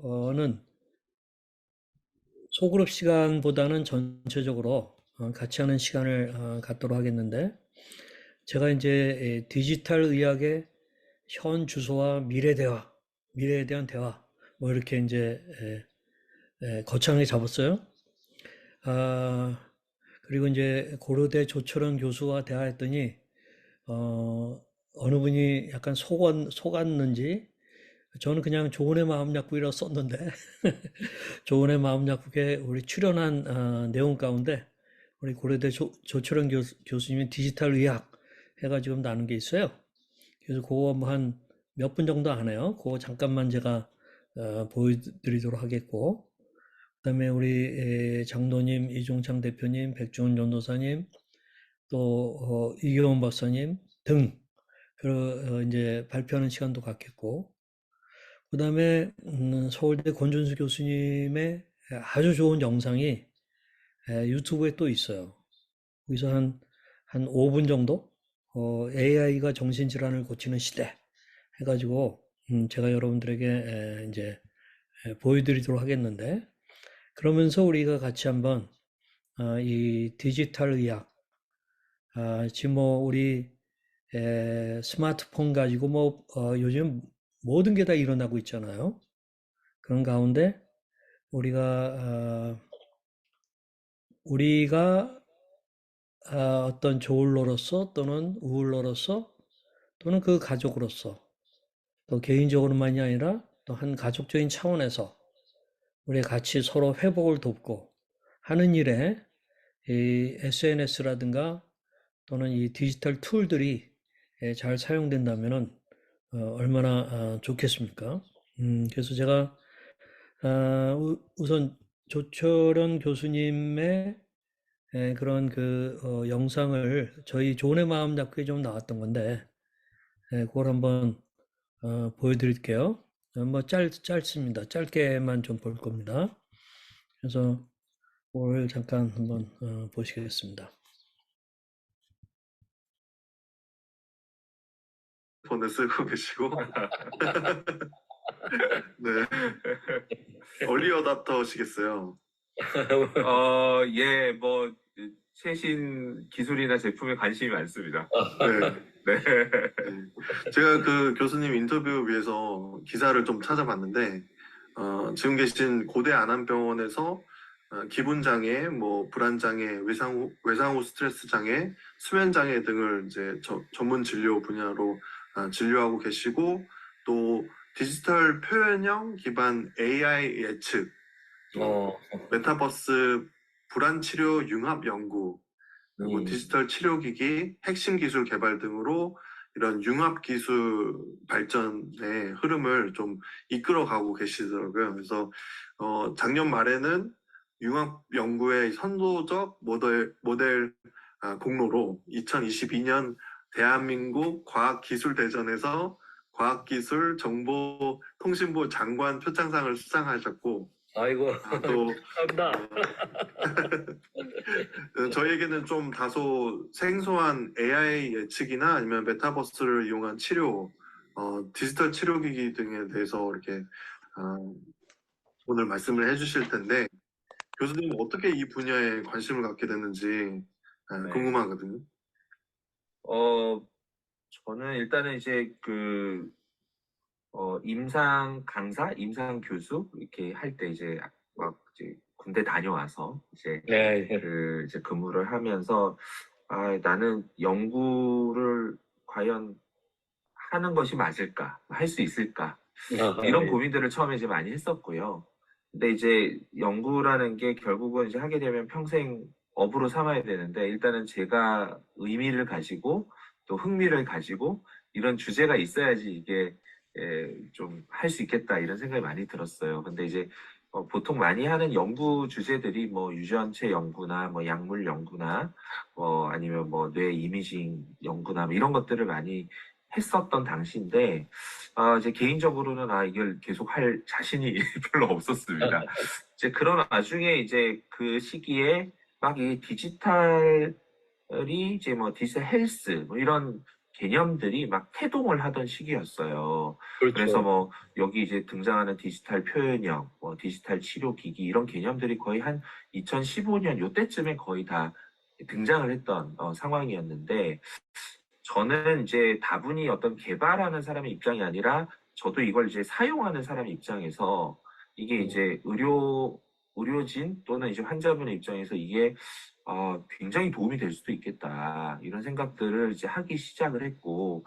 는 소그룹 시간보다는 전체적으로 같이 하는 시간을 갖도록 하겠는데, 제가 이제 디지털 의학의 현 주소와 미래 대화, 미래에 대한 대화, 뭐 이렇게 이제 거창하게 잡았어요. 아, 그리고 이제 고려대 조철원 교수와 대화했더니 어느 분이 약간 속았는지 저는 그냥 조은의 마음 약국이라고 썼는데 조은의 마음 약국에 우리 출연한 내용 가운데 우리 고려대 조철원 교수님이 디지털 의학 해가지고 나눈 게 있어요. 그래서 그거 뭐 한 몇 분 정도 안 해요. 그거 잠깐만 제가 보여드리도록 하겠고, 그다음에 우리 장로님, 이종창 대표님, 백종원 전도사님, 또 이경원 박사님 등 이제 발표하는 시간도 갖겠고, 그다음에 서울대 권준수 교수님의 아주 좋은 영상이 유튜브에 또 있어요. 거기서 한 5분 정도 AI가 정신질환을 고치는 시대 해가지고 제가 여러분들에게 이제 보여드리도록 하겠는데, 그러면서 우리가 같이 한번 이 디지털 의학, 지금 뭐 우리 스마트폰 가지고 뭐 요즘 모든 게 다 일어나고 있잖아요. 그런 가운데 우리가 어떤 조울로로서 또는 우울로로서 또는 그 가족으로서 또 개인적으로만이 아니라 또 한 가족적인 차원에서 우리 같이 서로 회복을 돕고 하는 일에 이 SNS라든가 또는 이 디지털 툴들이 잘 사용된다면은 얼마나 좋겠습니까? 그래서 제가 우선 조철원 교수님의 그런 그 영상을 저희 좋은의 마음 약국에 좀 나왔던 건데 그걸 한번 보여드릴게요. 뭐 짧습니다. 짧게만 좀 볼 겁니다. 그래서 그걸 잠깐 한번 보시겠습니다. 폰을 쓰고 계시고 네. 얼리 어답터시겠어요. 예, 뭐, 최신 기술이나 제품에 관심이 많습니다. 네. 네. 네. 제가 그 교수님 인터뷰 위해서 기사를 좀 찾아봤는데, 지금 계신 고대 안암병원에서 기분 장애, 뭐 불안 장애, 외상 후 스트레스 장애, 수면 장애 등을 이제 전문 진료 분야로 진료하고 계시고, 또 디지털 표현형 기반 AI 예측, 메타버스 불안 치료 융합 연구, 그리고 디지털 치료기기, 핵심 기술 개발 등으로 이런 융합 기술 발전의 흐름을 좀 이끌어가고 계시더라고요. 그래서 작년 말에는 융합 연구의 선도적 모델 공로로 2022년 대한민국 과학기술대전에서 과학기술 정보통신부 장관 표창상을 수상하셨고, 아이고, 또 감사합니다. 저희에게는 좀 다소 생소한 AI 예측이나 아니면 메타버스를 이용한 치료, 디지털 치료기기 등에 대해서 이렇게 오늘 말씀을 해주실 텐데, 교수님은 어떻게 이 분야에 관심을 갖게 됐는지 네. 궁금하거든요. 저는 일단은 이제 임상 강사, 임상 교수 이렇게 할 때 이제 막 이제 군대 다녀와서 이제 네. 이제 근무를 하면서 나는 연구를 과연 하는 것이 맞을까? 할 수 있을까? 이런 고민들을 처음에 이제 많이 했었고요. 근데 이제 연구라는 게 결국은 이제 하게 되면 평생 업으로 삼아야 되는데 일단은 제가 의미를 가지고 또 흥미를 가지고 이런 주제가 있어야지 이게 좀 할 수 있겠다 이런 생각이 많이 들었어요. 근데 이제 보통 많이 하는 연구 주제들이 뭐 유전체 연구나 뭐 약물 연구나 뭐 아니면 뭐 뇌 이미징 연구나 뭐 이런 것들을 많이 했었던 당시인데 이제 개인적으로는 이걸 계속 할 자신이 별로 없었습니다. 이제 그런 와중에 이제 그 시기에 막 이 디지털이 이제 뭐 디지털 헬스 뭐 이런 개념들이 막 태동을 하던 시기였어요. 그래서 그렇죠. 뭐 여기 이제 등장하는 디지털 표현형, 뭐 디지털 치료기기 이런 개념들이 거의 한 2015년 요때쯤에 거의 다 등장을 했던 상황이었는데 저는 이제 다분히 어떤 개발하는 사람의 입장이 아니라 저도 이걸 이제 사용하는 사람의 입장에서 이게 이제 의료진 또는 이제 환자분의 입장에서 이게 굉장히 도움이 될 수도 있겠다. 이런 생각들을 이제 하기 시작을 했고,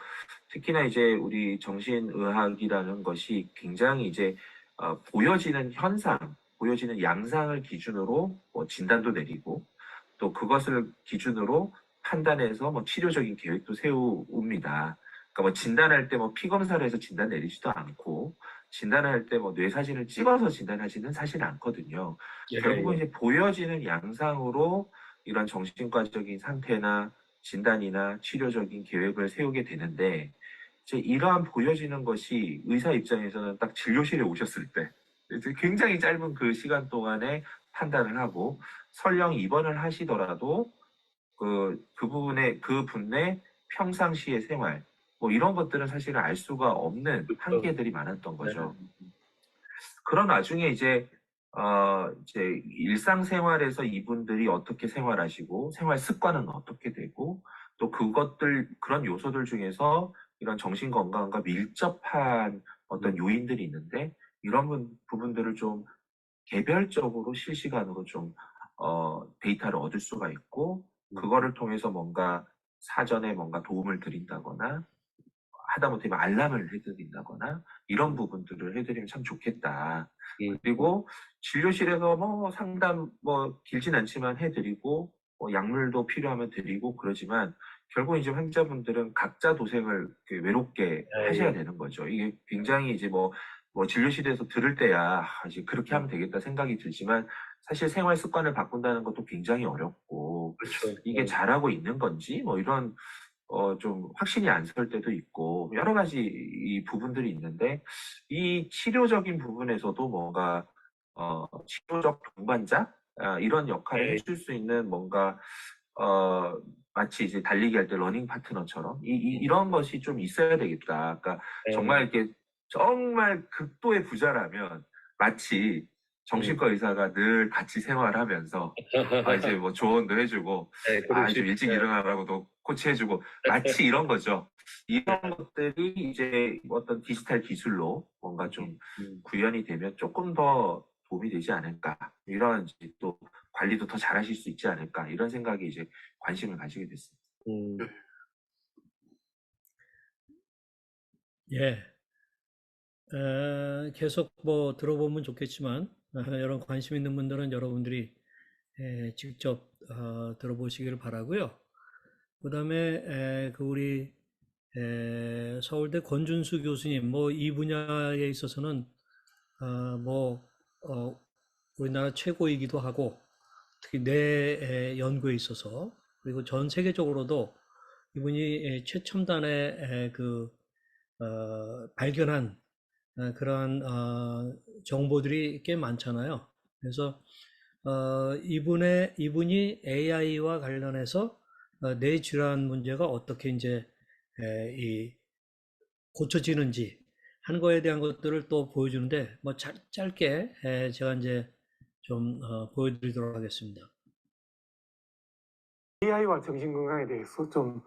특히나 이제 우리 정신의학이라는 것이 굉장히 이제 보여지는 현상, 보여지는 양상을 기준으로 뭐 진단도 내리고, 또 그것을 기준으로 판단해서 뭐 치료적인 계획도 세웁니다. 그러니까 뭐 진단할 때 뭐 피 검사를 해서 진단 내리지도 않고, 진단할 때 뭐 뇌 사진을 찍어서 진단하지는 사실 않거든요. 예, 결국은 예. 이제 보여지는 양상으로 이런 정신과적인 상태나 진단이나 치료적인 계획을 세우게 되는데, 이제 이러한 보여지는 것이 의사 입장에서는 딱 진료실에 오셨을 때, 이제 굉장히 짧은 그 시간 동안에 판단을 하고, 설령 입원을 하시더라도 그분의 평상시의 생활, 뭐 이런 것들은 사실 알 수가 없는 그렇죠. 한계들이 많았던 네. 거죠. 그런 와중에 이제 일상생활에서 이분들이 어떻게 생활하시고 생활 습관은 어떻게 되고 또 그런 요소들 중에서 이런 정신 건강과 밀접한 어떤 요인들이 있는데 이런 부분들을 좀 개별적으로 실시간으로 좀 데이터를 얻을 수가 있고 그거를 통해서 뭔가 사전에 뭔가 도움을 드린다거나 하다못해 알람을 해드린다거나 이런 부분들을 해드리면 참 좋겠다. 그리고 진료실에서 뭐 상담 뭐 길진 않지만 해드리고 뭐 약물도 필요하면 드리고 그러지만 결국 이제 환자분들은 각자 도생을 이렇게 외롭게 하셔야 예, 되는 거죠. 이게 굉장히 이제 뭐 진료실에서 들을 때야 이제 그렇게 하면 되겠다 생각이 들지만 사실 생활 습관을 바꾼다는 것도 굉장히 어렵고 그렇죠. 이게 잘하고 있는 건지 뭐 이런 좀 확신이 안 설 때도 있고 여러 가지 이 부분들이 있는데 이 치료적인 부분에서도 뭔가 치료적 동반자 이런 역할을 예, 해줄 수 있는 뭔가 어, 마치 이제 달리기 할 때 러닝 파트너처럼 이런 것이 좀 있어야 되겠다. 그러니까 예. 정말 이렇게 정말 극도의 부자라면 마치 음. 정신과 의사가 늘 같이 생활하면서 이제 뭐 조언도 해주고 예, 그럴 수 좀 일찍 있죠. 일어나라고도 코치해주고 마치 이런 거죠. 이런 것들이 이제 어떤 디지털 기술로 뭔가 좀 음. 구현이 되면 조금 더 도움이 되지 않을까 이런 이제 또 관리도 더 잘하실 수 있지 않을까 이런 생각에 이제 관심을 가지게 됐습니다. 음. 예. 계속 뭐 들어보면 좋겠지만, 여러 관심 있는 분들은 여러분들이 직접 들어보시기를 바라고요. 그 다음에 그 우리 서울대 권준수 교수님, 뭐 이 분야에 있어서는 뭐 우리나라 최고이기도 하고, 특히 뇌 연구에 있어서 그리고 전 세계적으로도 이분이 최첨단의 발견한 그러한 정보들이 꽤 많잖아요. 그래서 이분이 AI와 관련해서 뇌 질환 문제가 어떻게 이제 이 고쳐지는지 하는 거에 대한 것들을 또 보여주는데 뭐 짧게 제가 이제 좀 보여드리도록 하겠습니다. AI와 정신건강에 대해서 좀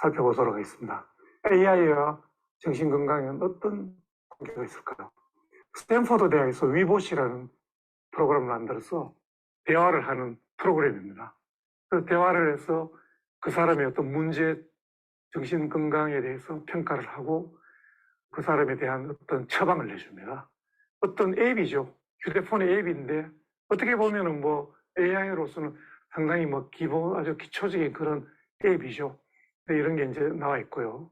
살펴보도록 하겠습니다. AI와 정신건강에는 어떤 관계가 있을까요? 스탠퍼드 대학에서 위봇이라는 프로그램을 만들어서 대화를 하는 프로그램입니다. 그래서 대화를 해서 그 사람의 어떤 문제, 정신건강에 대해서 평가를 하고 그 사람에 대한 어떤 처방을 내줍니다. 어떤 앱이죠. 휴대폰의 앱인데 어떻게 보면은 뭐 AI로서는 상당히 뭐 아주 기초적인 그런 앱이죠. 이런 게 이제 나와 있고요.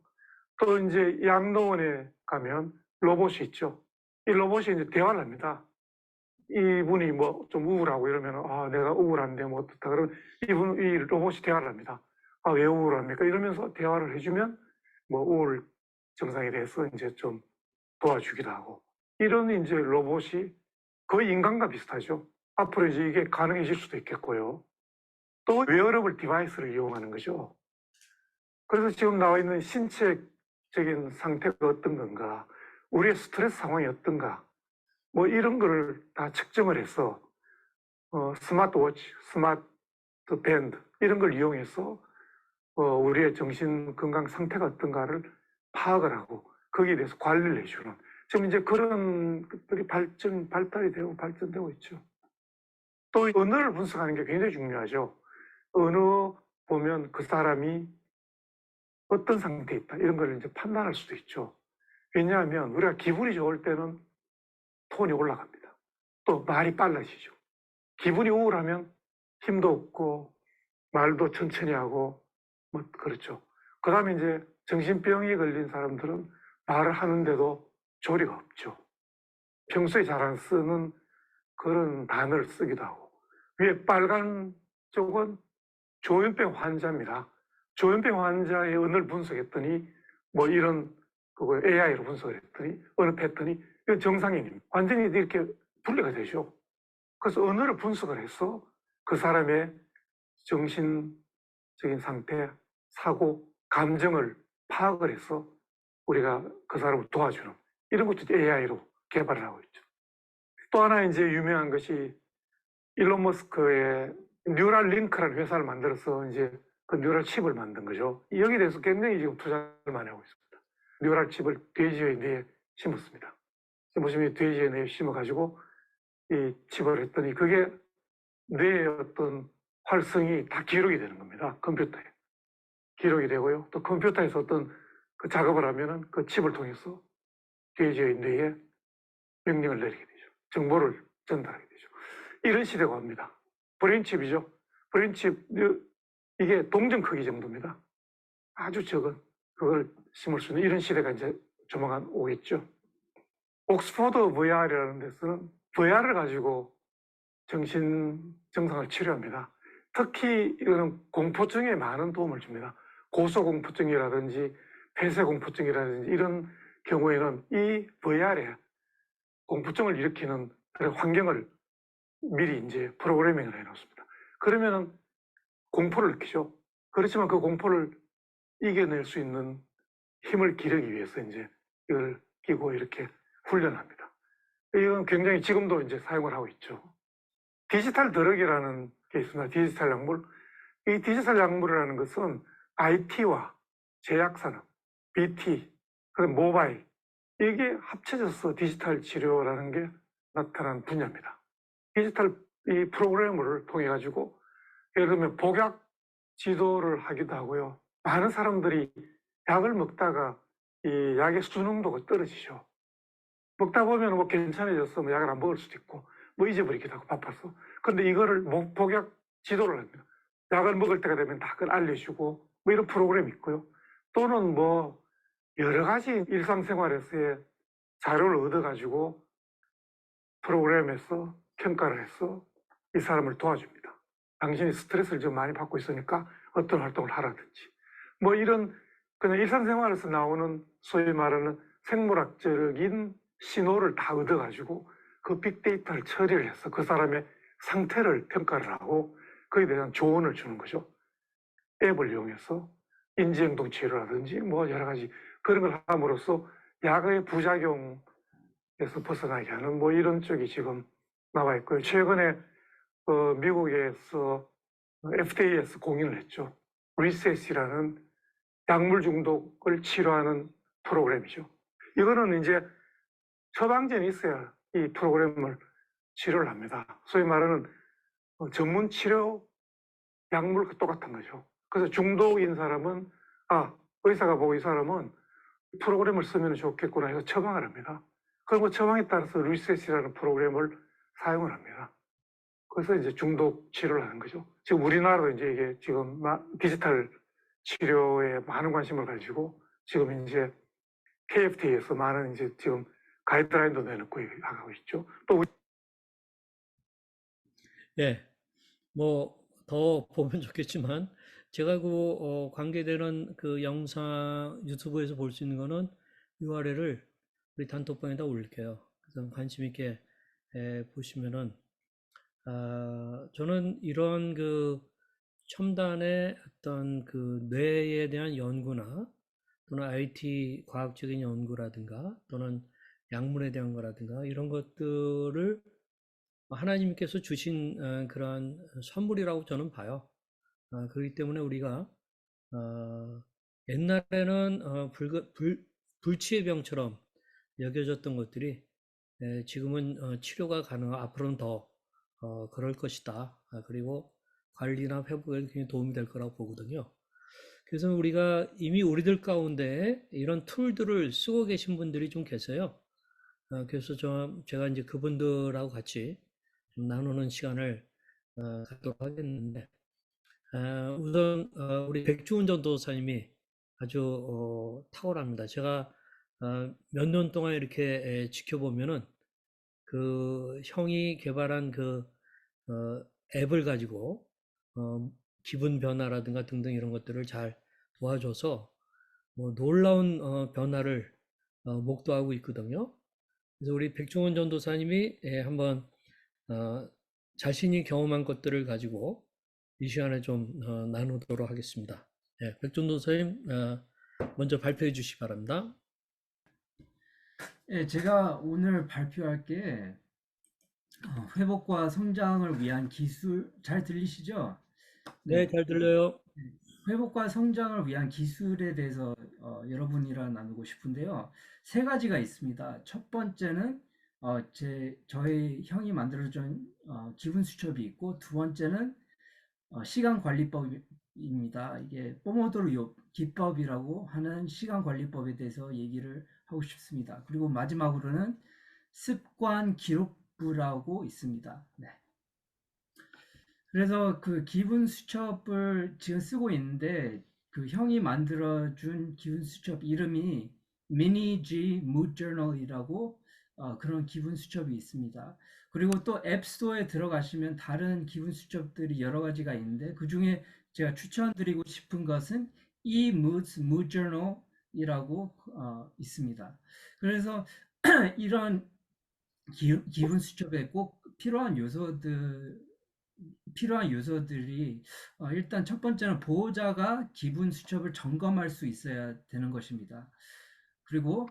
또 이제 양로원에 가면 로봇이 있죠. 이 로봇이 이제 대화를 합니다. 이분이 뭐 좀 우울하고 이러면 내가 우울한데 뭐 어떻다 그러면 이 로봇이 대화를 합니다. 왜 우울합니까? 이러면서 대화를 해주면 뭐 우울 증상에 대해서 이제 좀 도와주기도 하고 이런 이제 로봇이 거의 인간과 비슷하죠. 앞으로 이제 이게 가능해질 수도 있겠고요. 또 웨어러블 디바이스를 이용하는 거죠. 그래서 지금 나와 있는 신체적인 상태가 어떤 건가, 우리의 스트레스 상황이 어떤가, 뭐 이런 거를 다 측정을 해서 스마트워치, 스마트 밴드 이런 걸 이용해서 우리의 정신 건강 상태가 어떤가를 파악을 하고 거기에 대해서 관리를 해주는, 지금 이제 그런 것들이 발달이 되고 발전되고 있죠. 또 언어를 분석하는 게 굉장히 중요하죠. 언어 보면 그 사람이 어떤 상태에 있다 이런 걸 이제 판단할 수도 있죠. 왜냐하면 우리가 기분이 좋을 때는 톤이 올라갑니다. 또 말이 빨라지죠. 기분이 우울하면 힘도 없고 말도 천천히 하고 뭐 그렇죠. 그 다음에 이제 정신병이 걸린 사람들은 말을 하는데도 조리가 없죠. 평소에 잘 안 쓰는 그런 단어를 쓰기도 하고, 위에 빨간 쪽은 조현병 환자입니다. 조현병 환자의 언어를 분석했더니 뭐 이런 그거 AI로 분석을 했더니 언어 패턴이 이건 정상인입니다. 완전히 이렇게 분리가 되죠. 그래서 언어를 분석을 해서 그 사람의 정신적인 상태, 사고, 감정을 파악을 해서 우리가 그 사람을 도와주는 이런 것도 AI로 개발을 하고 있죠. 또 하나 이제 유명한 것이 일론 머스크의 뉴럴 링크라는 회사를 만들어서 이제 그 뉴럴 칩을 만든 거죠. 여기에 대해서 굉장히 지금 투자를 많이 하고 있습니다. 뉴럴 칩을 돼지의 뇌에 심었습니다. 보시면 돼지의 뇌에 심어가지고 이 칩을 했더니 그게 뇌의 어떤 활성이 다 기록이 되는 겁니다. 컴퓨터에. 기록이 되고요. 또 컴퓨터에서 어떤 그 작업을 하면은 그 칩을 통해서 돼지의 뇌에 명령을 내리게 되죠. 정보를 전달하게 되죠. 이런 시대가 옵니다. 브레인칩이죠. 브레인칩, 이게 동전 크기 정도입니다. 아주 적은 그걸 심을 수 있는 이런 시대가 이제 조만간 오겠죠. 옥스퍼드 VR이라는 데서는 VR을 가지고 정신 증상을 치료합니다. 특히 이거는 공포증에 많은 도움을 줍니다. 고소공포증이라든지 폐쇄공포증이라든지 이런 경우에는 이 VR에 공포증을 일으키는 그런 환경을 미리 이제 프로그래밍을 해놓습니다. 그러면은 공포를 느끼죠. 그렇지만 그 공포를 이겨낼 수 있는 힘을 기르기 위해서 이제 이걸 끼고 이렇게 훈련합니다. 이건 굉장히 지금도 이제 사용을 하고 있죠. 디지털 드럭이라는 게 있습니다. 디지털 약물. 이 디지털 약물이라는 것은 IT와 제약산업, BT, 그리고 모바일, 이게 합쳐져서 디지털 치료라는 게 나타난 분야입니다. 디지털 이 프로그램을 통해 가지고 예를 들면 복약 지도를 하기도 하고요. 많은 사람들이 약을 먹다가 이 약의 수능도가 떨어지죠. 먹다 보면 뭐 괜찮아졌어, 뭐 약을 안 먹을 수도 있고, 뭐 잊어버리기도 하고 바빠서. 근데 이거를 복약 지도를 합니다. 약을 먹을 때가 되면 다 그걸 알려주고, 뭐 이런 프로그램이 있고요. 또는 뭐 여러 가지 일상생활에서의 자료를 얻어가지고 프로그램에서 평가를 해서 이 사람을 도와줍니다. 당신이 스트레스를 좀 많이 받고 있으니까 어떤 활동을 하라든지. 뭐 이런 그냥 일상생활에서 나오는 소위 말하는 생물학적인 신호를 다 얻어가지고 그 빅데이터를 처리를 해서 그 사람의 상태를 평가를 하고 그에 대한 조언을 주는 거죠. 앱을 이용해서 인지행동 치료라든지 뭐 여러 가지 그런 걸 함으로써 약의 부작용에서 벗어나게 하는 뭐 이런 쪽이 지금 나와 있고요. 최근에 미국에서 FDA에서 공인을 했죠. 리셋이라는 약물 중독을 치료하는 프로그램이죠. 이거는 이제 처방전이 있어야 이 프로그램을 치료를 합니다. 소위 말하는 전문 치료 약물과 똑같은 거죠. 그래서 중독인 사람은 의사가 보고 이 사람은 프로그램을 쓰면 좋겠구나 해서 처방을 합니다. 그리고 처방에 따라서 리셋이라는 프로그램을 사용을 합니다. 그래서 이제 중독 치료를 하는 거죠. 지금 우리나라도 이제 이게 지금 디지털 치료에 많은 관심을 가지고 지금 이제 KFT에서 많은 이제 지금 가이드라인도 내놓고 하고 있죠. 또 예, 뭐 더 보면 좋겠지만 제가 그 관계되는 그 영상 유튜브에서 볼 수 있는 거는 URL을 우리 단톡방에다 올릴게요. 그래서 관심 있게 보시면은 저는 이런 그 첨단의 어떤 그 뇌에 대한 연구나 또는 IT 과학적인 연구라든가 또는 약물에 대한 거라든가 이런 것들을 하나님께서 주신 그러한 선물이라고 저는 봐요. 그렇기 때문에 우리가 옛날에는 불치의 병처럼 여겨졌던 것들이 지금은 치료가 가능하고 앞으로는 더 그럴 것이다. 그리고 관리나 회복에 굉장히 도움이 될 거라고 보거든요. 그래서 우리가 이미 우리들 가운데 이런 툴들을 쓰고 계신 분들이 좀 계세요. 그래서 제가 이제 그분들하고 같이 좀 나누는 시간을 갖도록 하겠는데, 우선 우리 백주훈 전도사님이 아주 탁월합니다. 제가 몇 년 동안 이렇게 지켜보면은 그 형이 개발한 그 앱을 가지고 기분 변화라든가 등등 이런 것들을 잘 도와줘서 뭐 놀라운 변화를 목도하고 있거든요. 그래서 우리 백종원 전도사님이 한번 자신이 경험한 것들을 가지고 이 시간에 좀 나누도록 하겠습니다. 백전도사님 먼저 발표해 주시기 바랍니다. 예, 제가 오늘 발표할 게 회복과 성장을 위한 기술, 잘 들리시죠? 네, 잘 들려요. 회복과 성장을 위한 기술에 대해서 여러분이랑 나누고 싶은데요. 세 가지가 있습니다. 첫 번째는 저희 형이 만들어준 기분 수첩이 있고, 두 번째는 시간 관리법입니다. 이게 포모도로 기법이라고 하는 시간 관리법에 대해서 얘기를 하고 싶습니다. 그리고 마지막으로는 습관 기록부라고 있습니다. 네. 그래서 그 기분 수첩을 지금 쓰고 있는데 그 형이 만들어준 기분 수첩 이름이 미니 G Mood Journal이라고 그런 기분 수첩이 있습니다. 그리고 또 앱스토어에 들어가시면 다른 기분 수첩들이 여러 가지가 있는데 그 중에 제가 추천드리고 싶은 것은 eMoods Mood Journal이라고 있습니다. 그래서 이런 기분 수첩에 꼭 필요한 요소들이 일단 첫 번째는 보호자가 기분 수첩을 점검할 수 있어야 되는 것입니다. 그리고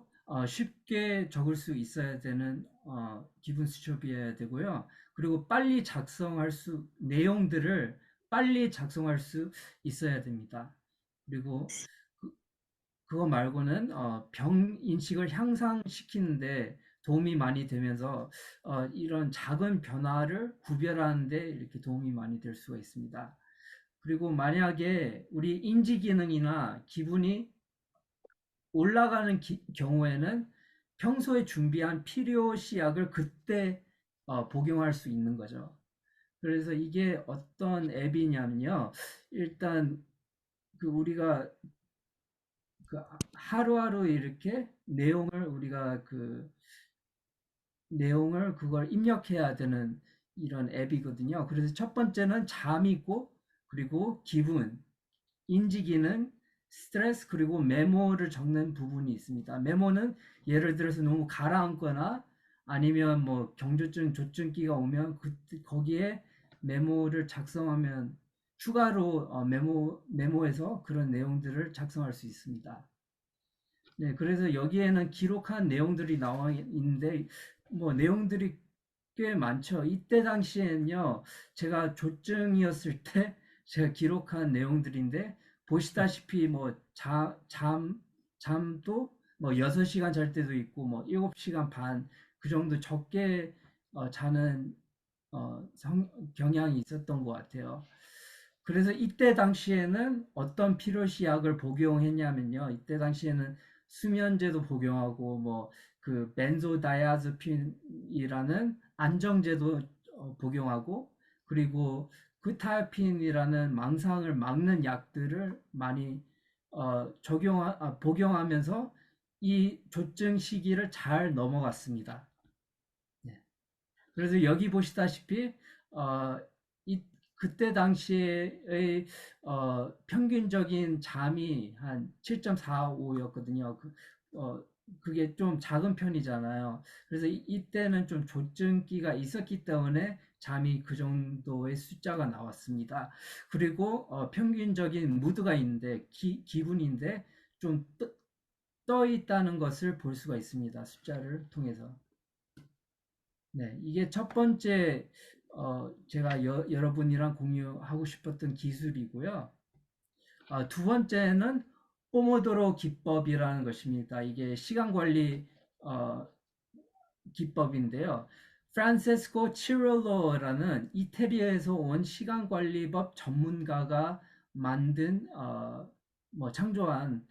쉽게 적을 수 있어야 되는 기분 수첩이어야 되고요. 그리고 내용들을 빨리 작성할 수 있어야 됩니다. 그리고 그거 말고는 병 인식을 향상시키는데 도움이 많이 되면서 이런 작은 변화를 구별하는 데 이렇게 도움이 많이 될 수가 있습니다. 그리고 만약에 우리 인지 기능이나 기분이 올라가는 경우에는 평소에 준비한 필요시약을 그때 복용할 수 있는 거죠. 그래서 이게 어떤 앱이냐면요. 일단 그 우리가 그 하루하루 이렇게 내용을 그걸 입력해야 되는 이런 앱이거든요. 그래서 첫 번째는 잠이고, 그리고 기분, 인지기능, 스트레스, 그리고 메모를 적는 부분이 있습니다. 메모는 예를 들어서 너무 가라앉거나 아니면 뭐 경조증, 조증기가 오면 거기에 메모를 작성하면 추가로 메모해서 그런 내용들을 작성할 수 있습니다. 네, 그래서 여기에는 기록한 내용들이 나와 있는데 뭐 내용들이 꽤 많죠. 이때 당시에는요, 제가 조증이었을 때 제가 기록한 내용들인데 보시다시피 뭐 잠도 뭐 6시간 잘 때도 있고 뭐 7시간 반 그 정도 적게 자는 경향이 있었던 것 같아요. 그래서 이때 당시에는 어떤 필요시약을 복용했냐면요. 이때 당시에는 수면제도 복용하고 뭐 그 벤조다이아ze핀이라는 안정제도 복용하고 그리고 그타이핀이라는 망상을 막는 약들을 많이 복용하면서 이 조증 시기를 잘 넘어갔습니다. 네. 그래서 여기 보시다시피 그때 당시의 평균적인 잠이 한 7.45였거든요. 그게 좀 작은 편이잖아요. 그래서 이때는 좀 조증기가 있었기 때문에 잠이 그 정도의 숫자가 나왔습니다. 그리고 평균적인 무드가 있는데 기분인데 좀 떠 있다는 것을 볼 수가 있습니다. 숫자를 통해서. 네, 이게 첫 번째 제가 여러분이랑 공유하고 싶었던 기술이고요. 두 번째는 포모도로 기법이라는 것입니다. 이게 시간 관리 기법인데요. 프란체스코 치롤로라는 이태리에서 온 시간 관리법 전문가가 만든 창조한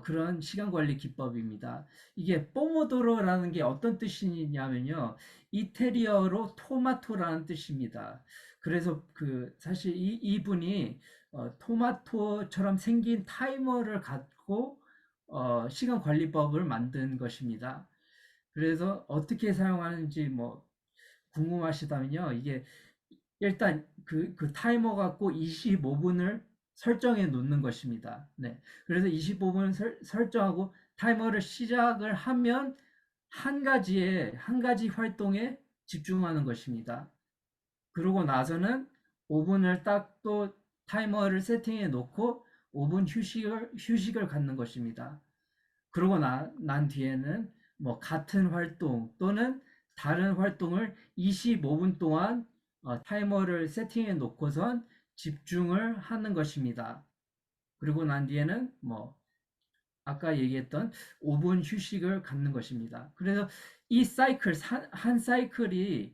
그런 시간 관리 기법입니다. 이게 포모도로라는 게 어떤 뜻이냐면요. 이태리어로 토마토라는 뜻입니다. 그래서 사실 이분이 토마토처럼 생긴 타이머를 갖고 시간 관리법을 만든 것입니다. 그래서 어떻게 사용하는지 뭐 궁금하시다면요. 이게 일단 그 타이머 갖고 25분을 설정해 놓는 것입니다. 네. 그래서 25분 설정하고 타이머를 시작을 하면 한 가지 활동에 집중하는 것입니다. 그러고 나서는 5분을 딱 또 타이머를 세팅해 놓고 5분 휴식을 갖는 것입니다. 그러고 난 뒤에는 뭐 같은 활동 또는 다른 활동을 25분 동안 타이머를 세팅해 놓고선 집중을 하는 것입니다. 그리고 난 뒤에는 뭐 아까 얘기했던 5분 휴식을 갖는 것입니다. 그래서 이 사이클, 한 사이클이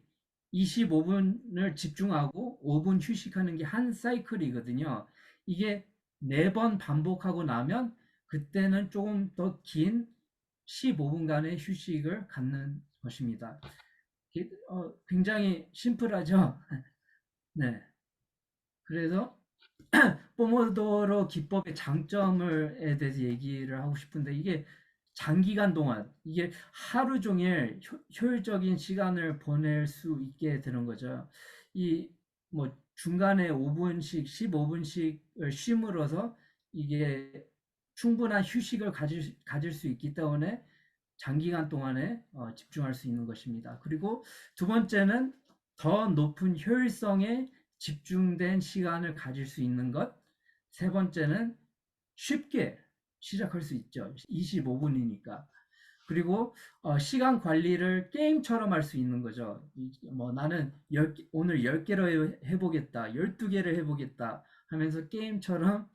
25분을 집중하고 5분 휴식하는 게 한 사이클이거든요. 이게 4번 반복하고 나면 그때는 조금 더 긴 15분간의 휴식을 갖는 것입니다. 굉장히 심플하죠? 네. 그래서 포모도로 기법의 장점에 대해서 얘기를 하고 싶은데 이게 장기간 동안 이게 하루 종일 효율적인 시간을 보낼 수 있게 되는 거죠. 이 뭐 중간에 5분씩 15분씩을 쉼으로써 이게 충분한 휴식을 가질 수 있기 때문에 장기간 동안에 집중할 수 있는 것입니다. 그리고 두 번째는 더 높은 효율성에 집중된 시간을 가질 수 있는 것. 세 번째는 쉽게 시작할 수 있죠. 25분이니까. 그리고 시간 관리를 게임처럼 할 수 있는 거죠. 뭐 나는 오늘 10개로 해보겠다, 12개를 해보겠다 하면서 게임처럼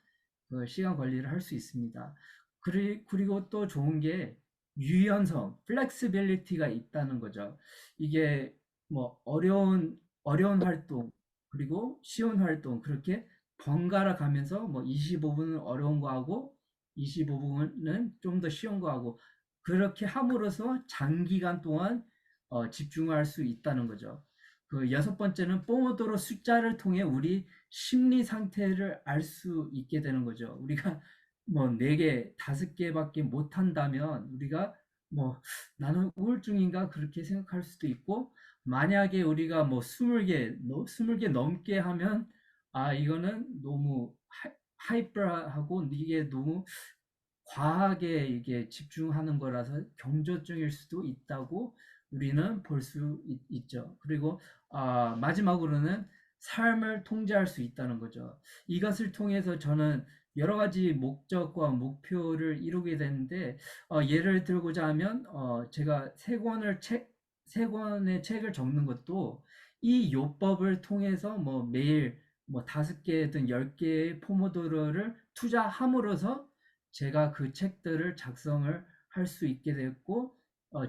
시간 관리를 할 수 있습니다. 그리고 또 좋은 게 유연성, 플렉시빌리티가 있다는 거죠. 이게 뭐 어려운 활동, 그리고 쉬운 활동, 그렇게 번갈아 가면서 뭐 25분은 어려운 거 하고 25분은 좀 더 쉬운 거 하고 그렇게 함으로써 장기간 동안 집중할 수 있다는 거죠. 그 여섯 번째는 포모도로 숫자를 통해 우리 심리 상태를 알 수 있게 되는 거죠. 우리가 뭐 4개, 5개밖에 못 한다면 우리가 뭐 나는 우울증인가 그렇게 생각할 수도 있고 만약에 우리가 뭐 20개 넘게 하면 이거는 너무 하이퍼하고 이게 너무 과하게 이게 집중하는 거라서 경조증일 수도 있다고 우리는 볼 수 있죠. 그리고 마지막으로는 삶을 통제할 수 있다는 거죠. 이것을 통해서 저는 여러 가지 목적과 목표를 이루게 되는데 예를 들고자 하면 제가 세 권의 책을 적는 것도 이 요법을 통해서 뭐 매일 뭐 5개든 10개의 포모도로를 투자함으로써 제가 그 책들을 작성을 할 수 있게 됐고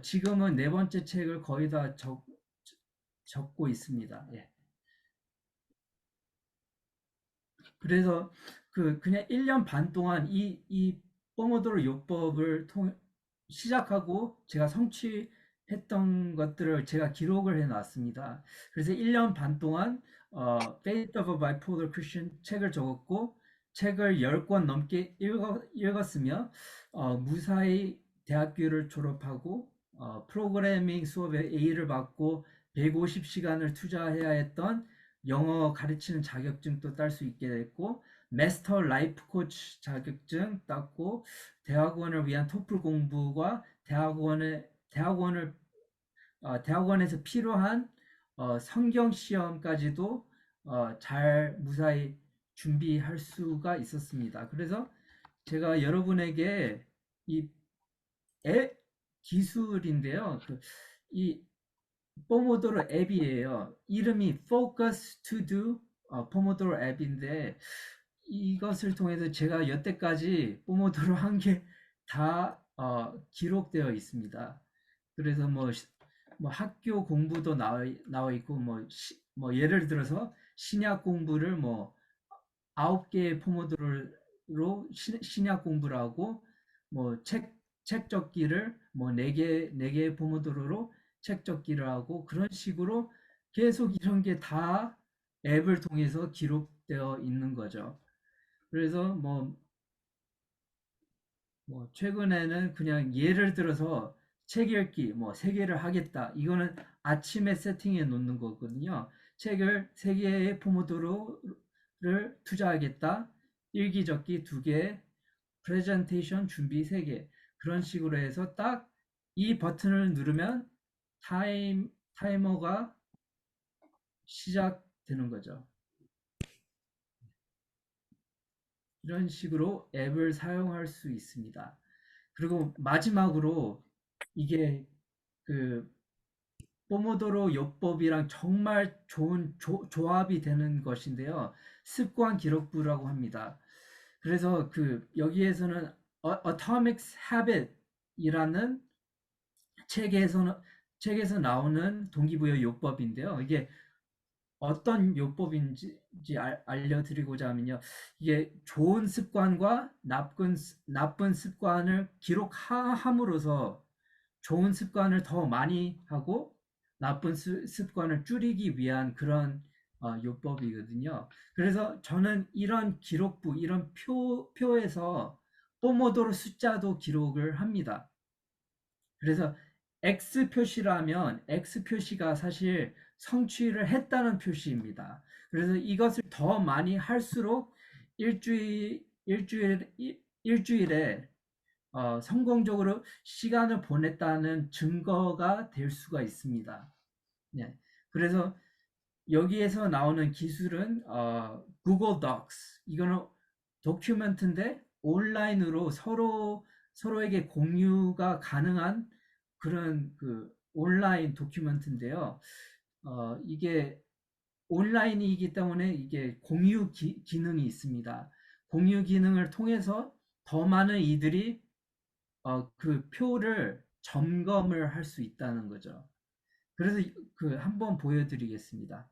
지금은 4번째 책을 거의 다 적고 있습니다. 예. 그래서 그냥 1년 반 동안 이 포모도로 요법을 시작하고 제가 성취했던 것들을 제가 기록을 해놨습니다. 그래서 1년 반 동안 Fate of a Bipolar Christian 책을 적었고 책을 10권 넘게 읽었으며 무사히 대학교를 졸업하고 프로그래밍 수업에 A를 받고 150시간을 투자해야 했던 영어 가르치는 자격증도 딸 수 있게 됐고 마스터 라이프 코치 자격증 땄고 대학원을 위한 토플 공부와 대학원에서 필요한 성경 시험까지도 잘 무사히 준비할 수가 있었습니다. 그래서 제가 여러분에게 이 앱 기술인데요. 이 포모도로 앱이에요. 이름이 Focus to Do 포모도로 앱인데 이것을 통해서 제가 여태까지 포모도로 한 게 다 기록되어 있습니다. 그래서 뭐 학교 공부도 나와 있고 뭐 예를 들어서 신약 공부를 뭐 9개의 포모도로로 신약 공부를 하고 뭐 책 적기를 뭐 4개의 포모도로로 책 적기를 하고 그런 식으로 계속 이런 게 다 앱을 통해서 기록되어 있는 거죠. 그래서 뭐 최근에는 그냥 예를 들어서 책 읽기 뭐 3개를 하겠다. 이거는 아침에 세팅해 놓는 거거든요. 책을 3개의 포모도로를 투자하겠다. 일기 적기 2개, 프레젠테이션 준비 3개. 그런 식으로 해서 딱 이 버튼을 누르면 타이머가 시작되는 거죠. 이런 식으로 앱을 사용할 수 있습니다. 그리고 마지막으로 이게 그 포모도로 요법이랑 정말 좋은 조합이 되는 것인데요. 습관 기록부라고 합니다. 그래서 여기에서는 Atomic Habit이라는 책에서 나오는 동기부여 요법인데요. 이게 어떤 요법인지 알려드리고자 하면요. 이게 좋은 습관과 나쁜 습관을 기록함으로써 좋은 습관을 더 많이 하고 나쁜 습관을 줄이기 위한 그런 요법이거든요. 그래서 저는 이런 기록부, 이런 표에서 포모도로 숫자도 기록을 합니다. 그래서 X 표시라면 X 표시가 사실 성취를 했다는 표시입니다. 그래서 이것을 더 많이 할수록 일주일에 성공적으로 시간을 보냈다는 증거가 될 수가 있습니다. 네. 그래서 여기에서 나오는 기술은 Google Docs. 이거는 도큐멘트인데 온라인으로 서로에게 공유가 가능한 그런 온라인 도큐멘트인데요. 이게 온라인이기 때문에 이게 공유 기능이 있습니다. 공유 기능을 통해서 더 많은 이들이 그 표를 점검을 할 수 있다는 거죠. 그래서 한번 보여드리겠습니다.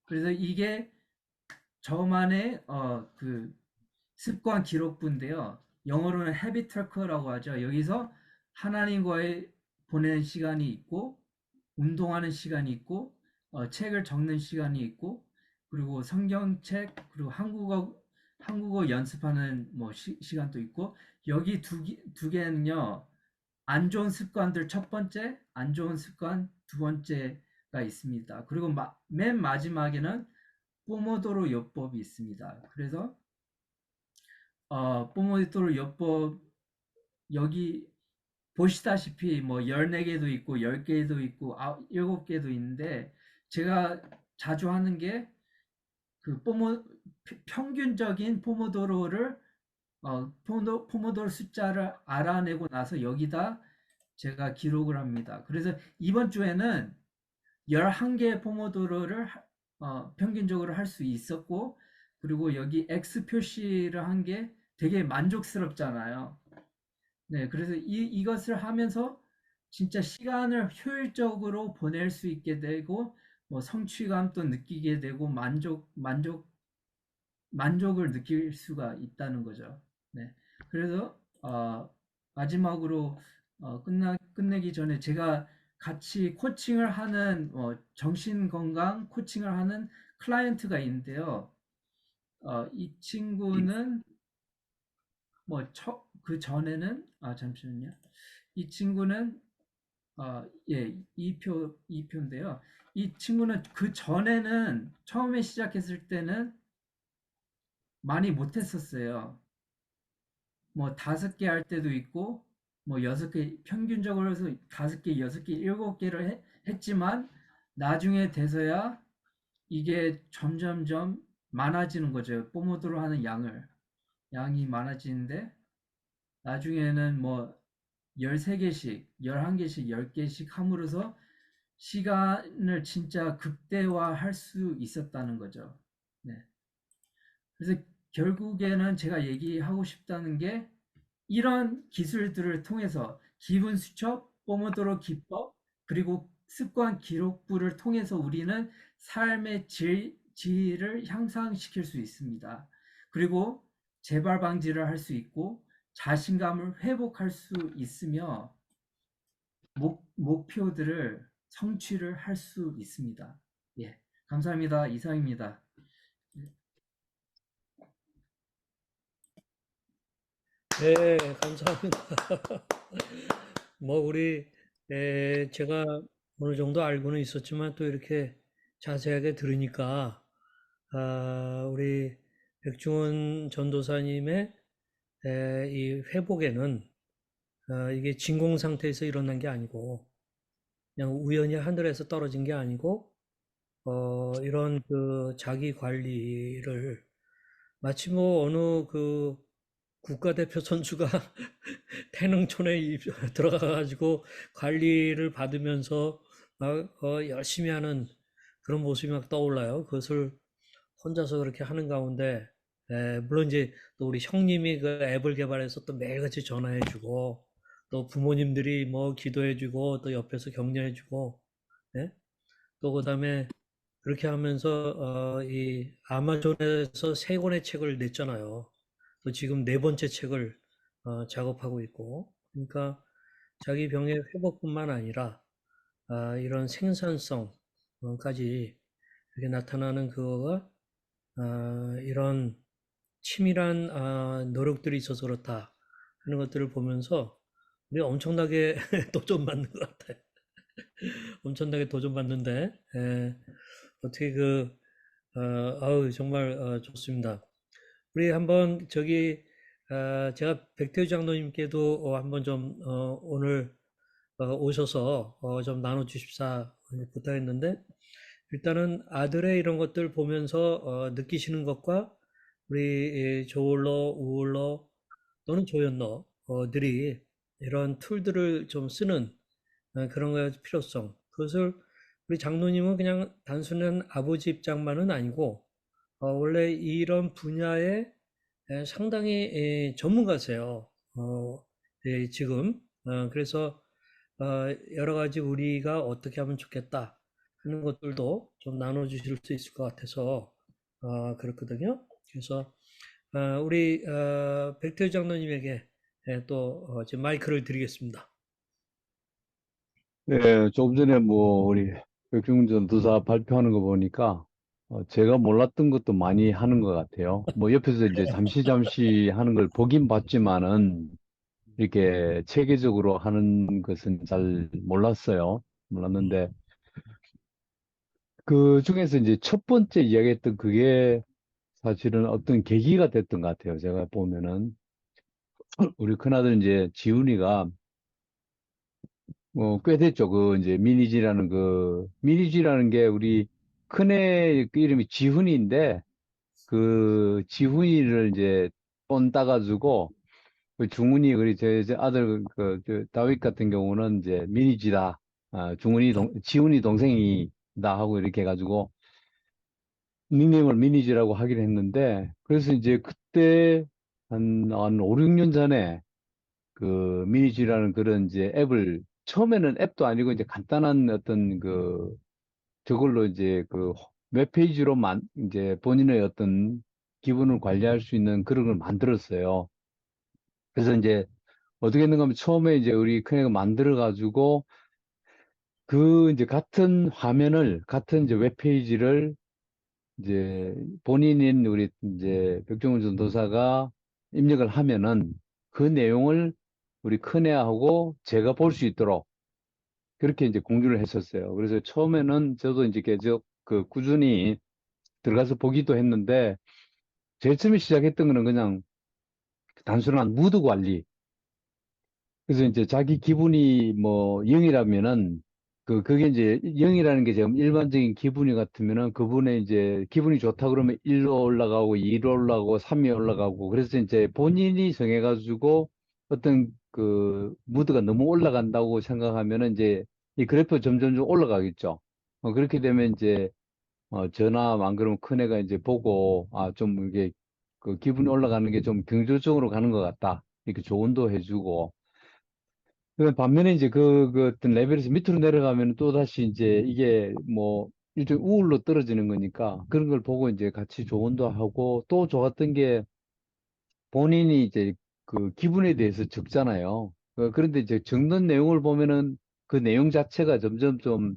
그래서 이게 저만의 습관 기록부인데요. 영어로는 헤비트 트래커라고 하죠. 여기서 하나님과의 보내는 시간이 있고 운동하는 시간이 있고 책을 적는 시간이 있고 그리고 성경책 그리고 한국어 연습하는 시간도 있고 여기 두 개는요. 안 좋은 습관들 첫 번째, 안 좋은 습관 두 번째가 있습니다. 그리고 맨 마지막에는 포모도로 요법이 있습니다. 그래서 포모도로 요법 여기 보시다시피 14개도 있고 10개도 있고 7개도 있는데 제가 자주 하는 게 평균적인 포모도로를 포모도로 숫자를 알아내고 나서 여기다 제가 기록을 합니다. 그래서 이번 주에는 11개의 포모도로를 평균적으로 할 수 있었고 그리고 여기 X 표시를 한 게 되게 만족스럽잖아요. 네, 그래서 이것을 하면서 진짜 시간을 효율적으로 보낼 수 있게 되고 성취감도 느끼게 되고 만족을 느낄 수가 있다는 거죠. 네, 그래서 마지막으로 끝내기 전에 제가 같이 코칭을 하는 정신건강 코칭을 하는 클라이언트가 있는데요. 이 친구는 그 전에는 잠시만요. 이 친구는 예, 2표인데요. 이 친구는 그 전에는 처음에 시작했을 때는 많이 못했었어요. 뭐 5개 할 때도 있고 뭐 6개 평균적으로 해서 5개, 6개, 7개를 했지만 나중에 돼서야 이게 점점점 많아지는 거죠. 뽀모도로 하는 양이 많아지는데 나중에는 뭐 13개씩, 11개씩, 10개씩 함으로써 시간을 진짜 극대화할 수 있었다는 거죠. 네. 그래서 결국에는 제가 얘기하고 싶다는 게 이런 기술들을 통해서 기분 수첩, 포모도로 기법, 그리고 습관 기록부를 통해서 우리는 삶의 질을 향상시킬 수 있습니다. 그리고 재발 방지를 할 수 있고 자신감을 회복할 수 있으며 목표들을 성취를 할 수 있습니다. 예, 감사합니다. 이상입니다. 네, 감사합니다. 뭐 제가 어느 정도 알고는 있었지만 또 이렇게 자세하게 들으니까 우리 백중원 전도사님의 이 회복에는 이게 진공 상태에서 일어난 게 아니고 그냥 우연히 하늘에서 떨어진 게 아니고 이런 그 자기 관리를 마치 뭐 어느 그 국가대표 선수가 태능촌에 들어가 가지고 관리를 받으면서 막 열심히 하는 그런 모습이 막 떠올라요. 그것을 혼자서 그렇게 하는 가운데 물론 이제 또 우리 형님이 그 앱을 개발해서 또 매일같이 전화해주고 또 부모님들이 뭐 기도해주고 또 옆에서 격려해주고 예? 또 그다음에 그렇게 하면서 이 아마존에서 3권의 책을 냈잖아요. 또 지금 4번째 책을 작업하고 있고 그러니까 자기 병의 회복뿐만 아니라 이런 생산성까지 이렇게 나타나는 그거가 이런 치밀한 노력들이 있어서 그렇다 하는 것들을 보면서 우리 엄청나게 도전받는 것 같아요. 엄청나게 도전받는데 어떻게 아우 정말 좋습니다. 우리 한번 제가 백태우 장로님께도 한번 좀 오늘 오셔서 좀 나눠주십사 부탁했는데 일단은 아들의 이런 것들 보면서 느끼시는 것과 우리 조울러, 우울러 또는 조연러들이 이런 툴들을 좀 쓰는 그런 거의 필요성. 그것을 우리 장로님은 그냥 단순한 아버지 입장만은 아니고 원래 이런 분야에 상당히 전문가세요. 지금 그래서 여러 가지 우리가 어떻게 하면 좋겠다 하는 것들도 좀 나눠주실 수 있을 것 같아서 그렇거든요. 그래서 우리 백태우 장로님에게 또 지금 마이크를 드리겠습니다. 네, 조금 전에 뭐 우리 백중전 도사 발표하는 거 보니까 제가 몰랐던 것도 많이 하는 것 같아요. 뭐 옆에서 이제 잠시 하는 걸 보긴 봤지만은 이렇게 체계적으로 하는 것은 잘 몰랐어요. 몰랐는데 그 중에서 이제 첫 번째 이야기했던 그게 사실은 어떤 계기가 됐던 것 같아요. 제가 보면은 우리 큰아들 이제 지훈이가 꽤 됐죠. 이제 미니지라는 게 우리 큰애 그 이름이 지훈이인데, 그 지훈이를 이제 본 따가지고, 그 중훈이, 우리 제 아들, 다윗 같은 경우는 이제 미니지다. 지훈이 동생이다 하고 이렇게 해가지고, 닉네임을 미니지라고 하긴 했는데, 그래서 이제 그때 한 5, 6년 전에 미니지라는 그런 이제 앱을 처음에는 앱도 아니고 이제 간단한 어떤 저걸로 이제 웹페이지로만 이제 본인의 어떤 기분을 관리할 수 있는 그런 걸 만들었어요. 그래서 이제 어떻게 했는가 하면 처음에 이제 우리 큰애가 만들어 가지고 이제 같은 화면을 같은 이제 웹페이지를 이제 본인인 우리 이제 백종원 전도사가 입력을 하면은 그 내용을 우리 큰애하고 제가 볼 수 있도록 그렇게 이제 공유를 했었어요. 그래서 처음에는 저도 이제 계속 꾸준히 들어가서 보기도 했는데 제일 처음에 시작했던 거는 그냥 단순한 무드 관리. 그래서 이제 자기 기분이 뭐 0이라면은 그게 이제 0이라는 게 지금 일반적인 기분이 같으면은 그분의 이제 기분이 좋다 그러면 1로 올라가고 2로 올라가고 3이 올라가고 그래서 이제 본인이 정해가지고 어떤 그 무드가 너무 올라간다고 생각하면은 이제 이 그래프 점점 좀 올라가겠죠. 그렇게 되면 이제 전화 안 그러면 큰애가 이제 보고 아 좀 이게 그 기분이 올라가는 게 좀 경조증으로 가는 것 같다. 이렇게 조언도 해주고 반면에 이제 그 어떤 레벨에서 밑으로 내려가면 또 다시 이제 이게 뭐 일종 우울로 떨어지는 거니까 그런 걸 보고 이제 같이 조언도 하고 또 좋았던 게 본인이 이제 그 기분에 대해서 적잖아요. 그런데 이제 적는 내용을 보면은 그 내용 자체가 점점 좀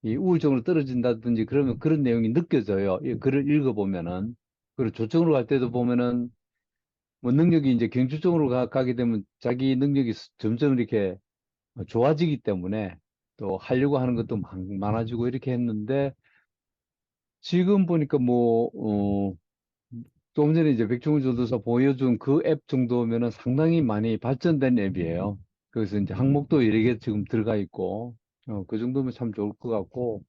이 우울증으로 떨어진다든지 그러면 그런 내용이 느껴져요. 이 글을 읽어보면은. 그리고 조증으로 갈 때도 보면은 뭐 능력이 이제 경주증으로 가게 되면 자기 능력이 점점 이렇게 좋아지기 때문에 또 하려고 하는 것도 많아지고 이렇게 했는데 지금 보니까 조금 전에 이제 백종원 전도사 보여준 그 앱 정도면은 상당히 많이 발전된 앱이에요. 그래서 이제 항목도 여러 개 지금 들어가 있고, 그 정도면 참 좋을 것 같고,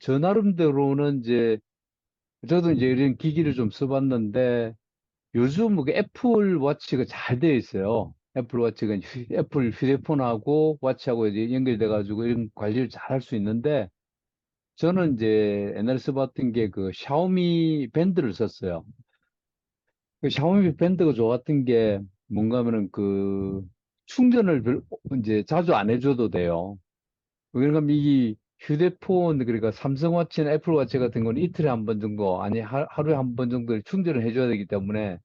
저 나름대로는 이제, 저도 이제 이런 기기를 좀 써봤는데, 요즘 뭐 애플 워치가 잘 되어 있어요. 애플 워치가 애플 휴대폰하고 워치하고 이제 연결돼가지고 이런 관리를 잘 할 수 있는데, 저는 이제 옛날에 써봤던 게 그 샤오미 밴드를 썼어요. 그 샤오미 밴드가 좋았던 게 뭔가 하면은 그 충전을 이제 자주 안 해줘도 돼요. 그러니까 이 휴대폰, 그러니까 삼성워치나 애플워치 같은 건 이틀에 한 번 정도, 아니 하루에 한 번 정도 충전을 해줘야 되기 때문에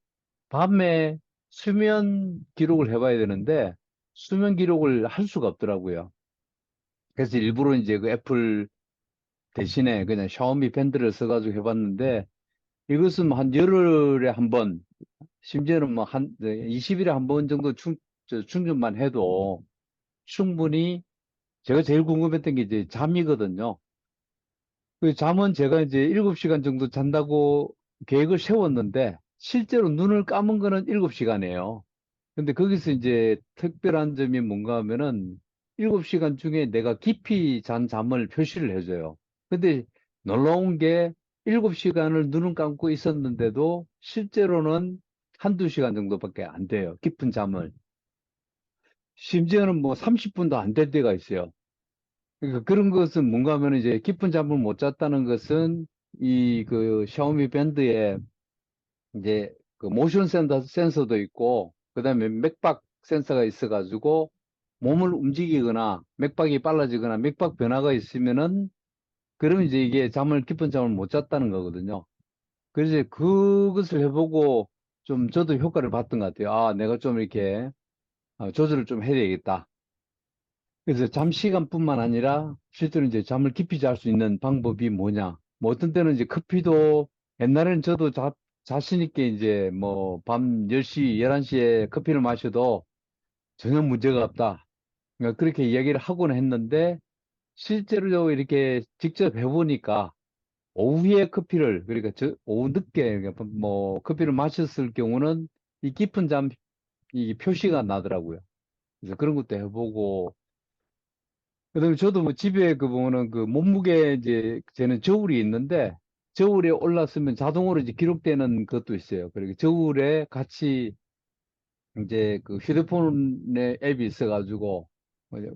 밤에 수면 기록을 해봐야 되는데 수면 기록을 할 수가 없더라고요. 그래서 일부러 이제 그 애플 대신에 그냥 샤오미 밴드를 써가지고 해봤는데 이것은 한 열흘에 한 번, 심지어는 뭐 한 20일에 한 번 정도 충전만 해도 충분히 제가 제일 궁금했던 게 이제 잠이거든요. 그 잠은 제가 이제 7시간 정도 잔다고 계획을 세웠는데 실제로 눈을 감은 거는 7시간이에요. 근데 거기서 이제 특별한 점이 뭔가 하면은 7시간 중에 내가 깊이 잔 잠을 표시를 해줘요. 근데 놀라운 게 7시간을 눈을 감고 있었는데도 실제로는 한두 시간 정도밖에 안 돼요. 깊은 잠을. 심지어는 뭐 30분도 안 될 때가 있어요. 그러니까 그런 것은 뭔가 하면 이제 깊은 잠을 못 잤다는 것은 이 그 샤오미 밴드에 이제 그 모션 센서도 있고 그다음에 맥박 센서가 있어가지고 몸을 움직이거나 맥박이 빨라지거나 맥박 변화가 있으면은 그러면 이제 이게 깊은 잠을 못 잤다는 거거든요. 그래서 그것을 해보고 좀 저도 효과를 봤던 것 같아요. 아, 내가 좀 이렇게 조절을 좀 해야 되겠다. 그래서 잠 시간뿐만 아니라 실제로 이제 잠을 깊이 잘 수 있는 방법이 뭐냐. 뭐 어떤 때는 이제 커피도 옛날에는 저도 자신 있게 이제 뭐 밤 10시, 11시에 커피를 마셔도 전혀 문제가 없다. 그러니까 그렇게 이야기를 하곤 했는데 실제로 이렇게 직접 해보니까 오후에 커피를 그러니까 오후 늦게 그러니까 뭐 커피를 마셨을 경우는 이 깊은 잠 이 표시가 나더라고요. 그래서 그런 것도 해보고 그다음에 저도 뭐 집에 그 보면은 그 몸무게 이제 저는 저울이 있는데 저울에 올랐으면 자동으로 이제 기록되는 것도 있어요. 그리고 저울에 같이 이제 그 휴대폰에 앱이 있어가지고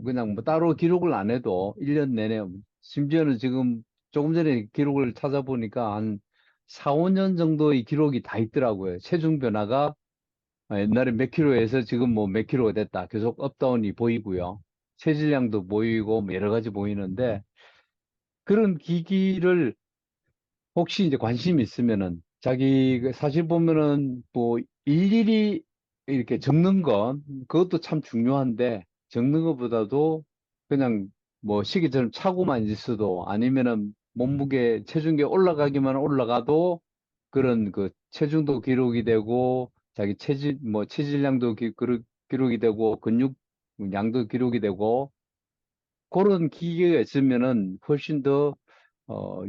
그냥 뭐 따로 기록을 안 해도 1년 내내 심지어는 지금 조금 전에 기록을 찾아보니까 한 4, 5년 정도의 기록이 다 있더라고요. 체중 변화가 옛날에 몇 킬로에서 지금 뭐 몇 킬로가 됐다. 계속 업다운이 보이고요. 체질량도 보이고 뭐 여러 가지 보이는데 그런 기기를 혹시 이제 관심이 있으면은 자기 사실 보면은 뭐 일일이 이렇게 적는 건 그것도 참 중요한데 적는 것보다도 그냥 뭐 시계처럼 차고만 있어도 아니면은 몸무게 체중계 올라가기만 올라가도 그런 그 체중도 기록이 되고 자기 체질량도 기록이 되고 근육 양도 기록이 되고 그런 기계가 있으면은 훨씬 더 어,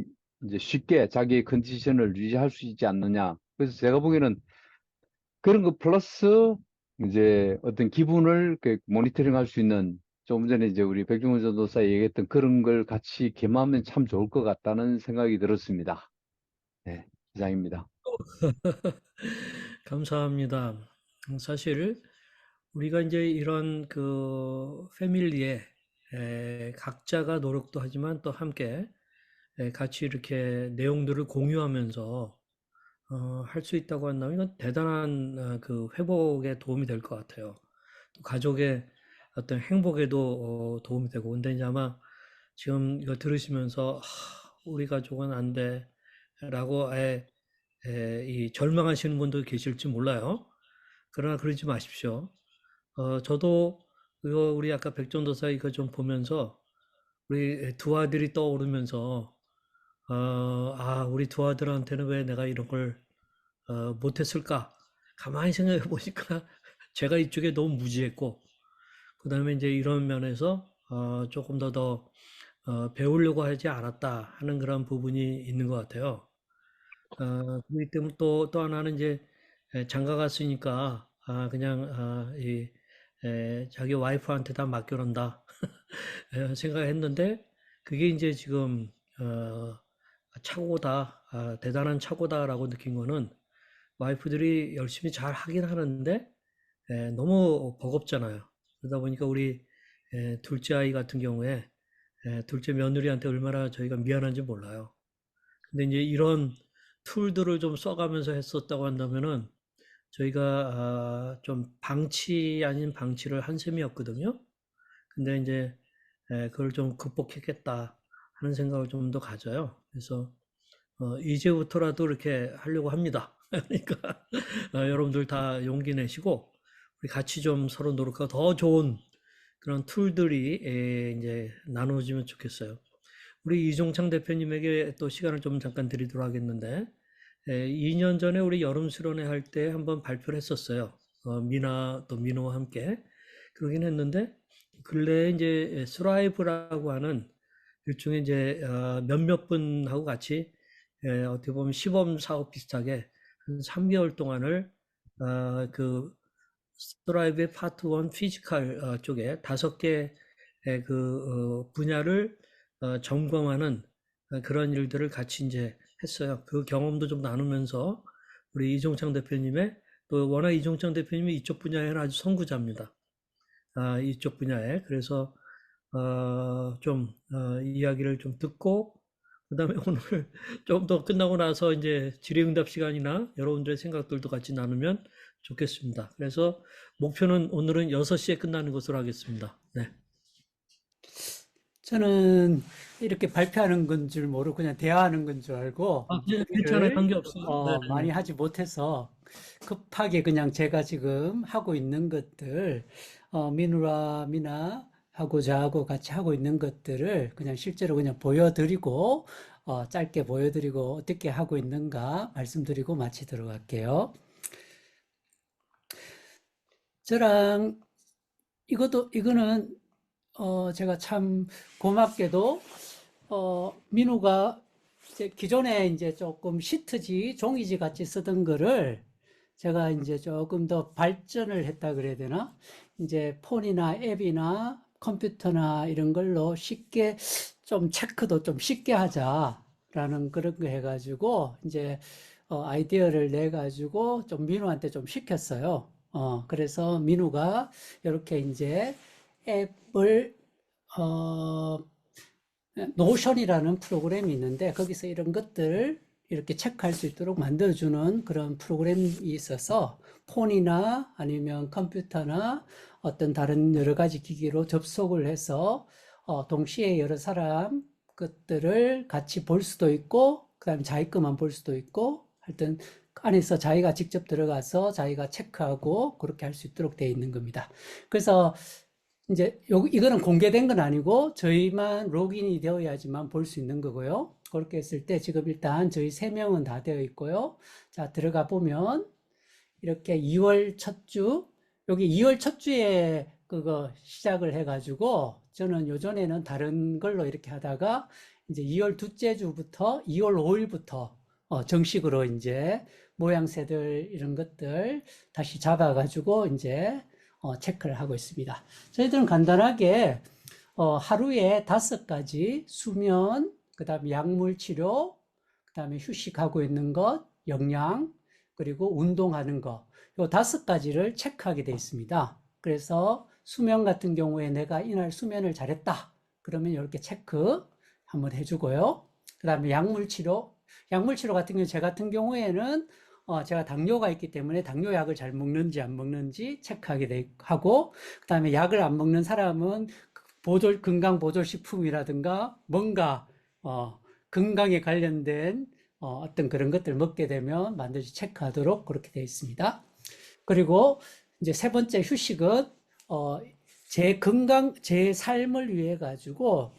이제 쉽게 자기의 컨디션을 유지할 수 있지 않느냐. 그래서 제가 보기에는 그런 거 플러스 이제 어떤 기분을 모니터링 할 수 있는 좀 전에 이제 우리 백종원 전도사 얘기했던 그런 걸 같이 겸하면 참 좋을 것 같다는 생각이 들었습니다. 네, 이상입니다. 감사합니다. 사실 우리가 이제 이런 그 패밀리에 각자가 노력도 하지만 또 함께 같이 이렇게 내용들을 공유하면서 할 수 있다고 한다면 이건 대단한 그 회복에 도움이 될 것 같아요. 또 가족의 어떤 행복에도 도움이 되고. 근데 이제 아마 지금 이거 들으시면서 우리 가족은 안 돼라고 아예 이 절망하시는 분도 계실지 몰라요. 그러나 그러지 마십시오. 저도 이거 우리 아까 백전도사 이거 좀 보면서 우리 두 아들이 떠오르면서 우리 두 아들한테는 왜 내가 이런 걸 못했을까? 가만히 생각해 보니까 제가 이쪽에 너무 무지했고, 그 다음에 이제 이런 면에서 조금 더 배우려고 하지 않았다 하는 그런 부분이 있는 것 같아요. 그렇기 때문에 또 하나는 이제 장가 갔으니까 그냥 자기 와이프한테 다 맡겨놓는다 생각했는데 그게 이제 지금 착오다, 대단한 착오다라고 느낀 거는 와이프들이 열심히 잘 하긴 하는데 너무 버겁잖아요. 그러다 보니까 우리 둘째 아이 같은 경우에 둘째 며느리한테 얼마나 저희가 미안한지 몰라요. 근데 이제 이런 툴들을 좀 써가면서 했었다고 한다면은 저희가 좀 방치 아닌 방치를 한 셈이었거든요. 근데 이제 그걸 좀 극복했겠다 하는 생각을 좀 더 가져요. 그래서 이제부터라도 이렇게 하려고 합니다. 그러니까 여러분들 다 용기 내시고 우리 같이 좀 서로 노력하고 더 좋은 그런 툴들이 이제 나눠지면 좋겠어요. 우리 이종창 대표님에게 또 시간을 좀 잠깐 드리도록 하겠는데 2년 전에 우리 여름 수련회 할 때 한번 발표를 했었어요. 미나 또 민호와 함께 그러긴 했는데 근래에 이제 스라이브라고 하는 일종의 이제 몇몇 분하고 같이 어떻게 보면 시범 사업 비슷하게 한 3개월 동안을 그 스트라이브의 파트 1 피지컬 쪽에 5개 그 분야를 점검하는 그런 일들을 같이 이제 했어요. 그 경험도 좀 나누면서 우리 이종창 대표님의 또 워낙 이종창 대표님이 이쪽 분야에는 아주 선구자입니다. 이쪽 분야에 그래서 좀 이야기를 좀 듣고 그다음에 오늘 좀 더 끝나고 나서 이제 질의응답 시간이나 여러분들의 생각들도 같이 나누면 좋겠습니다. 그래서 목표는 오늘은 6시에 끝나는 것으로 하겠습니다. 네. 저는 이렇게 발표하는 건 줄 모르고 그냥 대화하는 건 줄 알고 괜찮아요. 준비를 관계없어요. 네, 네. 많이 하지 못해서 급하게 그냥 제가 지금 하고 있는 것들 민우라 미나 하고 저하고 같이 하고 있는 것들을 그냥 실제로 그냥 보여드리고 짧게 보여드리고 어떻게 하고 있는가 말씀드리고 마치도록 할게요. 저랑 이거는 제가 참 고맙게도 민우가 이제 기존에 이제 조금 시트지 종이지 같이 쓰던 거를 제가 이제 조금 더 발전을 했다 그래야 되나? 이제 폰이나 앱이나 컴퓨터나 이런 걸로 쉽게 좀 체크도 좀 쉽게 하자라는 그런 거 해가지고 이제 아이디어를 내가지고 좀 민우한테 좀 시켰어요. 그래서 민우가 이렇게 이제 앱을 노션이라는 프로그램이 있는데 거기서 이런 것들을 이렇게 체크할 수 있도록 만들어주는 그런 프로그램이 있어서 폰이나 아니면 컴퓨터나 어떤 다른 여러 가지 기기로 접속을 해서 동시에 여러 사람 것들을 같이 볼 수도 있고 그다음에 자기 것만 볼 수도 있고 하여튼 안에서 자기가 직접 들어가서 자기가 체크하고 그렇게 할 수 있도록 되어 있는 겁니다. 그래서 이제 이거는 공개된 건 아니고 저희만 로그인이 되어야지만 볼 수 있는 거고요. 그렇게 했을 때 지금 일단 저희 3명은 다 되어 있고요. 자, 들어가 보면 이렇게 2월 첫 주, 여기 2월 첫 주에 그거 시작을 해가지고 저는 요전에는 다른 걸로 이렇게 하다가 이제 2월 둘째 주부터 2월 5일부터 정식으로 이제 모양새들 이런 것들 다시 잡아가지고 이제 체크를 하고 있습니다. 저희들은 간단하게 하루에 5가지 수면, 그 다음에 약물 치료, 그 다음에 휴식하고 있는 것, 영양, 그리고 운동하는 것, 요 5가지를 체크하게 되어 있습니다. 그래서 수면 같은 경우에 내가 이날 수면을 잘했다. 그러면 이렇게 체크 한번 해주고요. 그 다음에 약물 치료 같은 경우, 제 같은 경우에는 제가 당뇨가 있기 때문에 당뇨약을 잘 먹는지 안 먹는지 체크하게 하고, 그 다음에 약을 안 먹는 사람은 건강보조식품이라든가 뭔가 건강에 관련된 어떤 그런 것들 먹게 되면 반드시 체크하도록 그렇게 되어 있습니다. 그리고 이제 3번째 휴식은 제 삶을 위해 가지고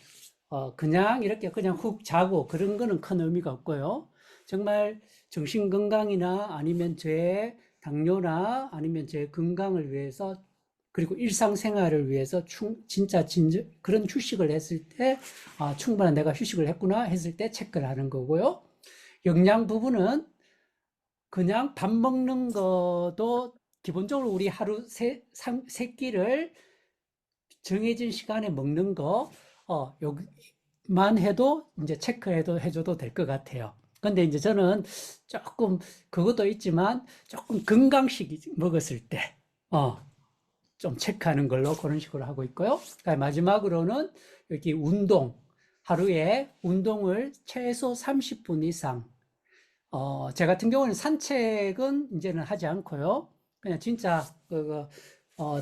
그냥 이렇게 그냥 훅 자고 그런 거는 큰 의미가 없고요. 정말 정신 건강이나 아니면 제 당뇨나 아니면 제 건강을 위해서, 그리고 일상생활을 위해서 진짜 그런 휴식을 했을 때 충분한 내가 휴식을 했구나 했을 때 체크를 하는 거고요. 영양 부분은 그냥 밥 먹는 것도 기본적으로 우리 하루 세 끼를 정해진 시간에 먹는 거 여기만 해도 이제 해줘도 될 것 같아요. 근데 이제 저는 조금 그것도 있지만 조금 건강식 먹었을 때 좀 체크하는 걸로 그런 식으로 하고 있고요. 마지막으로는 여기 하루에 운동을 최소 30분 이상. 제 같은 경우는 산책은 이제는 하지 않고요. 그냥 진짜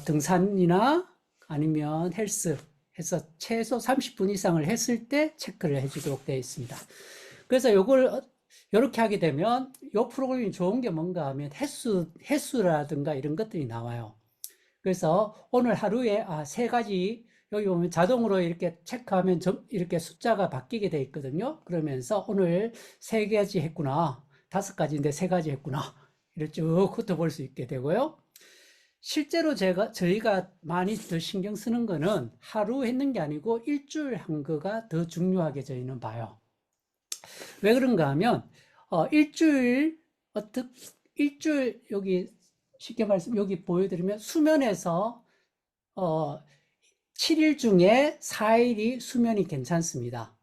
등산이나 아니면 헬스 해서 최소 30분 이상을 했을 때 체크를 해주도록 되어 있습니다. 그래서 요걸 이렇게 하게 되면 이 프로그램이 좋은 게 뭔가 하면 횟수라든가 이런 것들이 나와요. 그래서 오늘 하루에 3가지, 여기 보면 자동으로 이렇게 체크하면 이렇게 숫자가 바뀌게 돼 있거든요. 그러면서 오늘 3가지 했구나, 5가지인데 3가지 했구나, 이렇게 쭉 훑어볼 수 있게 되고요. 실제로 저희가 많이 더 신경 쓰는 거는 하루 했는 게 아니고 일주일 한 거가 더 중요하게 저희는 봐요. 왜 그런가 하면 일주일 여기 쉽게 말씀 여기 보여드리면 수면에서 7일 중에 4일이 수면이 괜찮습니다.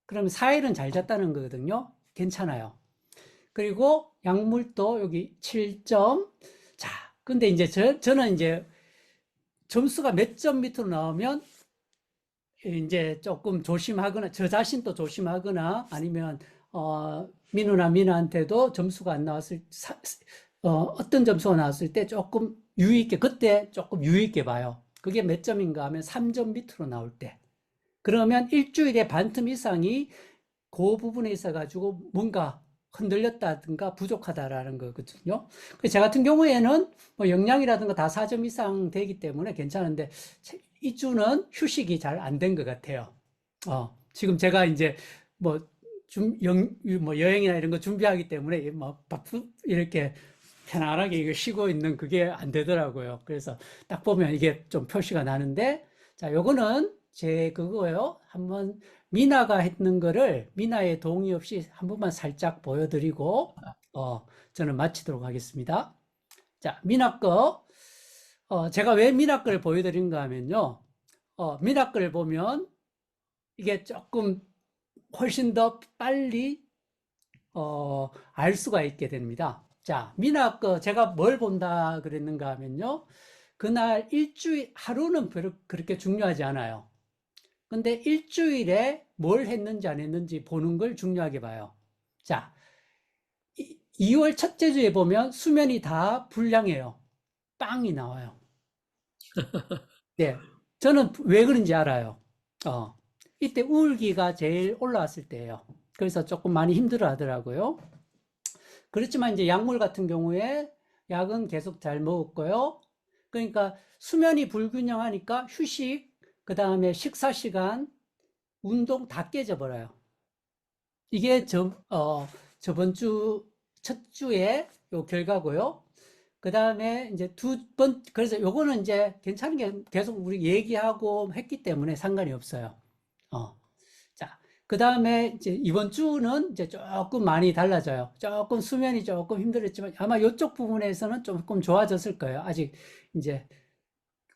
그러면 4일은 잘 잤다는 거거든요. 괜찮아요. 그리고 약물도 여기 7점. 자, 근데 이제 저는 이제 점수가 몇 점 밑으로 나오면 이제 조금 조심하거나, 저 자신도 조심하거나, 아니면 민우나 미나한테도 점수가 안 나왔을 어떤 점수가 나왔을 때 조금 그때 조금 유의 있게 봐요. 그게 몇 점인가 하면 3점 밑으로 나올 때. 그러면 일주일에 반틈 이상이 그 부분에 있어 가지고 뭔가 흔들렸다든가 부족하다라는 거거든요. 제 같은 경우에는 뭐 영양이라든가 다 4점 이상 되기 때문에 괜찮은데, 이 주는 휴식이 잘 안 된 것 같아요. 지금 제가 이제 뭐 여행이나 이런 거 준비하기 때문에 이렇게 편안하게 이거 쉬고 있는 그게 안 되더라고요. 그래서 딱 보면 이게 좀 표시가 나는데, 자, 요거는 제 그거예요. 한번 미나가 했는 거를 미나의 동의 없이 한 번만 살짝 보여드리고 저는 마치도록 하겠습니다. 자, 미나 거. 제가 왜 미나 거를 보여드린가 하면요. 미나 거를 보면 이게 조금 훨씬 더 빨리 알 수가 있게 됩니다. 자, 미나 거 제가 뭘 본다 그랬는가 하면요. 그날 하루는 그렇게 중요하지 않아요. 근데 일주일에 뭘 했는지 안 했는지 보는 걸 중요하게 봐요. 자, 2월 첫째 주에 보면 수면이 다 불량해요. 빵이 나와요. 네, 저는 왜 그런지 알아요. 이때 우울기가 제일 올라왔을 때예요. 그래서 조금 많이 힘들어 하더라고요. 그렇지만 이제 약물 같은 경우에 약은 계속 잘 먹었고요. 그러니까 수면이 불균형하니까 휴식, 그 다음에 식사 시간, 운동 다 깨져버려요. 이게 저번 첫 주에 요 결과고요. 그 다음에 이제 그래서 요거는 이제 괜찮은 게 계속 우리 얘기하고 했기 때문에 상관이 없어요. 자, 그 다음에 이제 이번 주는 이제 조금 많이 달라져요. 조금 수면이 조금 힘들었지만 아마 이쪽 부분에서는 조금 좋아졌을 거예요. 아직 이제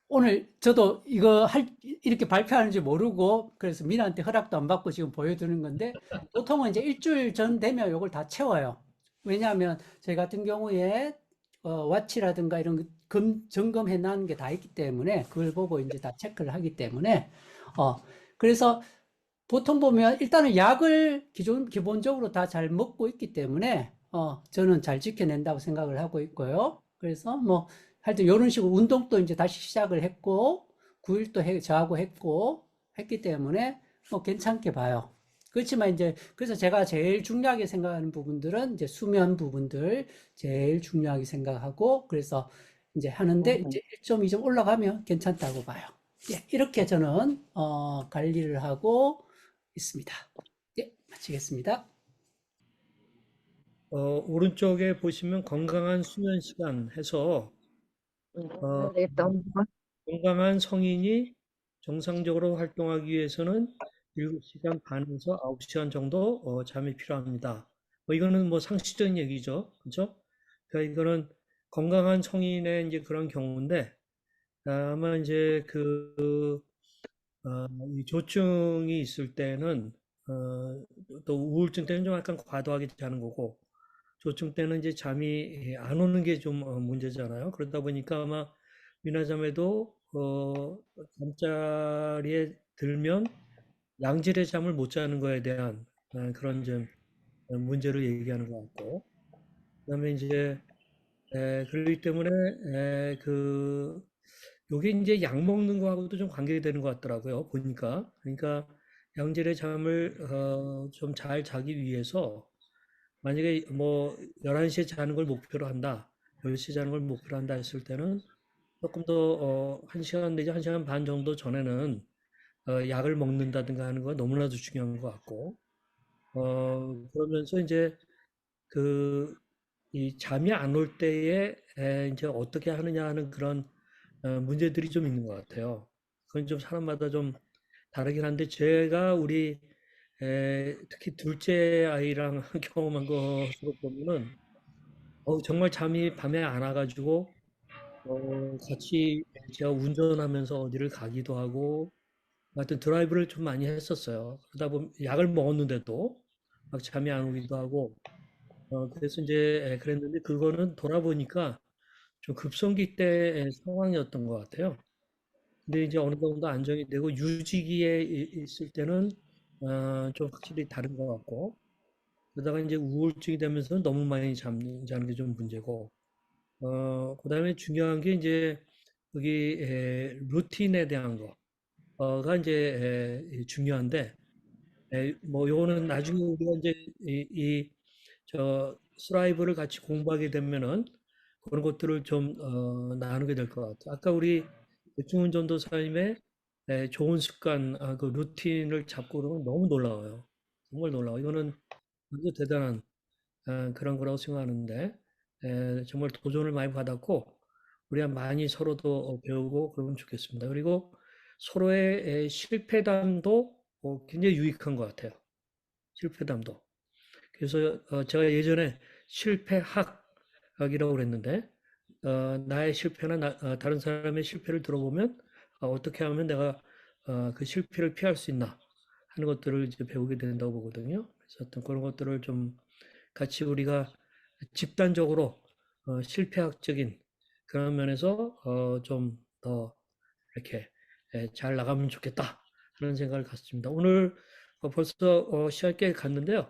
오늘 저도 이렇게 발표하는지 모르고 그래서 민아한테 허락도 안 받고 지금 보여드리는 건데 보통은 이제 일주일 전 되면 이걸 다 채워요. 왜냐하면 저희 같은 경우에 와치라든가 이런 점검해 놓은 게 다 있기 때문에 그걸 보고 이제 다 체크를 하기 때문에 그래서 보통 보면 일단은 약을 기본적으로 다 잘 먹고 있기 때문에 저는 잘 지켜낸다고 생각을 하고 있고요. 그래서 뭐 하여튼 이런 식으로 운동도 이제 다시 시작을 했고 9일도 저하고 했기 때문에 뭐 괜찮게 봐요. 그렇지만 이제 그래서 제가 제일 중요하게 생각하는 부분들은 이제 수면 부분들 제일 중요하게 생각하고 그래서 이제 하는데 이제 1점, 2점 올라가면 괜찮다고 봐요. 예, 이렇게 저는 관리를 하고 있습니다. 예, 마치겠습니다. 오른쪽에 보시면 건강한 수면 시간 해서 건강한 성인이 정상적으로 활동하기 위해서는 7시간 반에서 9시간 정도 잠이 필요합니다. 이거는 뭐 상식적인 얘기죠. 그렇죠? 그러니까 이거는 건강한 성인의 이제 그런 경우인데 아마 이제 이 조증이 있을 때는 또 우울증 때는 좀 약간 과도하게 자는 거고 조증 때는 이제 잠이 안 오는 게 좀 문제잖아요. 그러다 보니까 아마 미나자매도 잠자리에 들면 양질의 잠을 못 자는 거에 대한 그런 좀 문제를 얘기하는 것 같고 그다음에 이제 그렇기 때문에 요게 이제 약 먹는 거하고도 좀 관계되는 것 같더라고요. 보니까 그러니까 양질의 잠을 좀 잘 자기 위해서 만약에 뭐 11시에 자는 걸 목표로 한다, 10시에 자는 걸 목표로 한다 했을 때는 조금 더 1시간 내지 1시간 반 정도 전에는 약을 먹는다든가 하는 건 너무나도 중요한 것 같고 그러면서 이제 이 잠이 안 올 때에 이제 어떻게 하느냐 하는 그런 문제들이 좀 있는 것 같아요. 그건 좀 사람마다 좀 다르긴 한데 제가 우리 특히 둘째 아이랑 경험한 것으로 보면은 정말 잠이 밤에 안 와가지고 같이 제가 운전하면서 어디를 가기도 하고 하여튼 드라이브를 좀 많이 했었어요. 그러다 보면 약을 먹었는데도 막 잠이 안 오기도 하고 그래서 이제 그랬는데 그거는 돌아보니까 좀 급성기 때의 상황이었던 것 같아요. 근데 이제 어느 정도 안정이 되고 유지기에 있을 때는 좀 확실히 다른 것 같고 그러다가 이제 우울증이 되면서 너무 많이 자는 게 좀 문제고 그다음에 중요한 게 이제 여기 루틴에 대한 거가 이제 중요한데 뭐 요거는 나중에 우리가 이제 저 스라이브를 같이 공부하게 되면은 그런 것들을 좀 나누게 될 것 같아요. 아까 우리 백중훈 전도사님의 좋은 습관, 그 루틴을 잡고 그러면 너무 놀라워요. 정말 놀라워. 이거는 아주 대단한 그런 거라고 생각하는데 정말 도전을 많이 받았고 우리가 많이 서로도 배우고 그러면 좋겠습니다. 그리고 서로의 실패담도 굉장히 유익한 것 같아요. 실패담도. 그래서 제가 예전에 실패학이라고 그랬는데 나의 실패나 다른 사람의 실패를 들어보면 어떻게 하면 내가 그 실패를 피할 수 있나 하는 것들을 이제 배우게 된다고 보거든요. 그래서 어떤 그런 것들을 좀 같이 우리가 집단적으로 실패학적인 그런 면에서 좀 더 이렇게 잘 나가면 좋겠다 하는 생각을 갖습니다. 오늘 벌써 시간 꽤 갔는데요.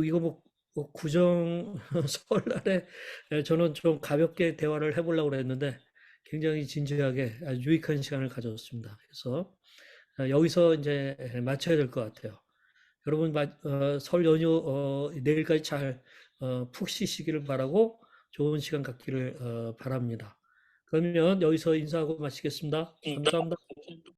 이거 뭐 구정 설날에 저는 좀 가볍게 대화를 해보려고 그랬는데 굉장히 진지하게 아주 유익한 시간을 가졌습니다. 그래서 여기서 이제 마쳐야 될 것 같아요. 여러분 설 연휴 내일까지 잘 푹 쉬시기를 바라고 좋은 시간 갖기를 바랍니다. 그러면 여기서 인사하고 마치겠습니다. 감사합니다.